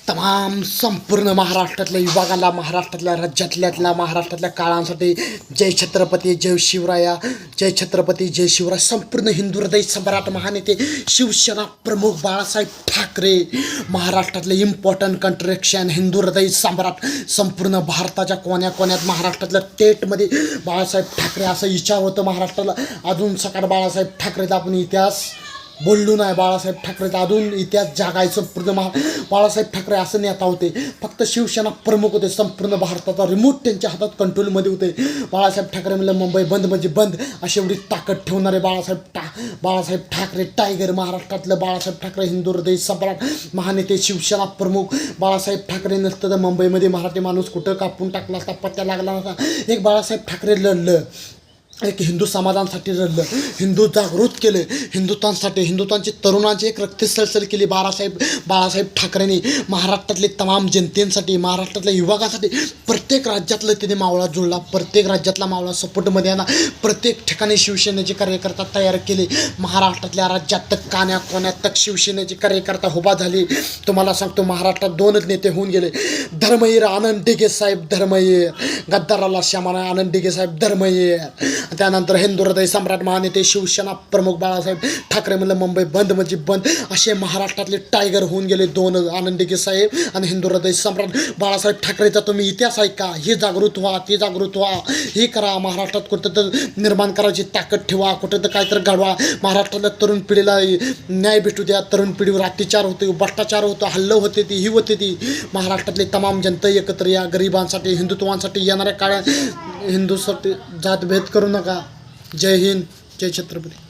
तमाम संपूर्ण महाराष्ट्रातल्या विभागाला, महाराष्ट्रातल्या राज्यातल्या महाराष्ट्रातल्या काळांसाठी जय छत्रपती, जय शिवराया, जय छत्रपती, जय शिवराय. संपूर्ण हिंदू हृदय सम्राट महानेते शिवसेना प्रमुख बाळासाहेब ठाकरे, महाराष्ट्रातले इम्पॉर्टंट कंट्रॅक्शन हिंदू हृदय सम्राट, संपूर्ण भारताच्या कोण्याकोण्यात महाराष्ट्रातल्या टेटमध्ये बाळासाहेब ठाकरे असं विचार होतं महाराष्ट्राला. अजून सकाळ बाळासाहेब ठाकरेचा आपण इतिहास बोललो नाही. बाळासाहेब ठाकरेचा अजून इतिहास जागायचं. पूर्ण बाळासाहेब ठाकरे असं नेता होते, फक्त शिवसेना प्रमुख होते. संपूर्ण भारताचा रिमोट त्यांच्या हातात कंट्रोलमध्ये होते. बाळासाहेब ठाकरे म्हणलं मुंबई बंद म्हणजे बंद, अशी एवढी ताकद ठेवणारे बाळासाहेब ठाकरे टायगर. महाराष्ट्रातलं बाळासाहेब ठाकरे हिंदू हृदय सम्राट महानेते शिवसेना प्रमुख बाळासाहेब ठाकरे नसतं तर मुंबईमध्ये मराठी माणूस कुठं कापून टाकला असता, पत्त्या लागला नसता. एक बाळासाहेब ठाकरे लढलं, एक हिंदू समाजांसाठी लढलं, हिंदू जागृत केले, हिंदुत्वांची तरुणांची एक रक्तसलसल केली बाळासाहेब ठाकरेंनी. महाराष्ट्रातले तमाम जनतेसाठी, महाराष्ट्रातल्या युवकासाठी प्रत्येक राज्यातलं तिने मावळा जुळला, प्रत्येक राज्यातला मावळा सपोर्टमध्ये आला, प्रत्येक ठिकाणी शिवसेनेचे कार्यकर्ता तयार केले. महाराष्ट्रातल्या राज्यात तक कान्याकोण्यात तक शिवसेनेचे कार्यकर्ता उभा झाले. तुम्हाला सांगतो महाराष्ट्रात दोनच नेते होऊन गेले, धर्मवीर आनंद डिगे साहेब, धर्मवीर गद्दाराला श्यामाना आनंद डिगे साहेब धर्मवीर. त्यानंतर हिंदू हृदय सम्राट महानेते शिवसेना प्रमुख बाळासाहेब ठाकरे. म्हणलं मुंबई बंद म्हणजे बंद, असे महाराष्ट्रातले टायगर होऊन गेले दोन, आनंद डिगे साहेब आणि हिंदू हृदय सम्राट बाळासाहेब ठाकरेचा. तुम्ही इतिहास ऐका, हे जागृत व्हा, ते जागृत व्हा, हे करा. महाराष्ट्रात कुठं तर निर्माण करायची ताकद ठेवा, कुठं तर काहीतरी घडवा. महाराष्ट्रातल्या तरुण पिढीला न्याय भेटू द्या. तरुण पिढीवर अत्याचार होते, भ्रष्टाचार होतं, हल्लं होते ती, ही होते ती. महाराष्ट्रातले तमाम जनता एकत्र या. गरिबांसाठी, हिंदुत्वांसाठी येणाऱ्या काळात हिंदूसाठी जातभेद करू नका. जय हिंद, जय छत्रपती.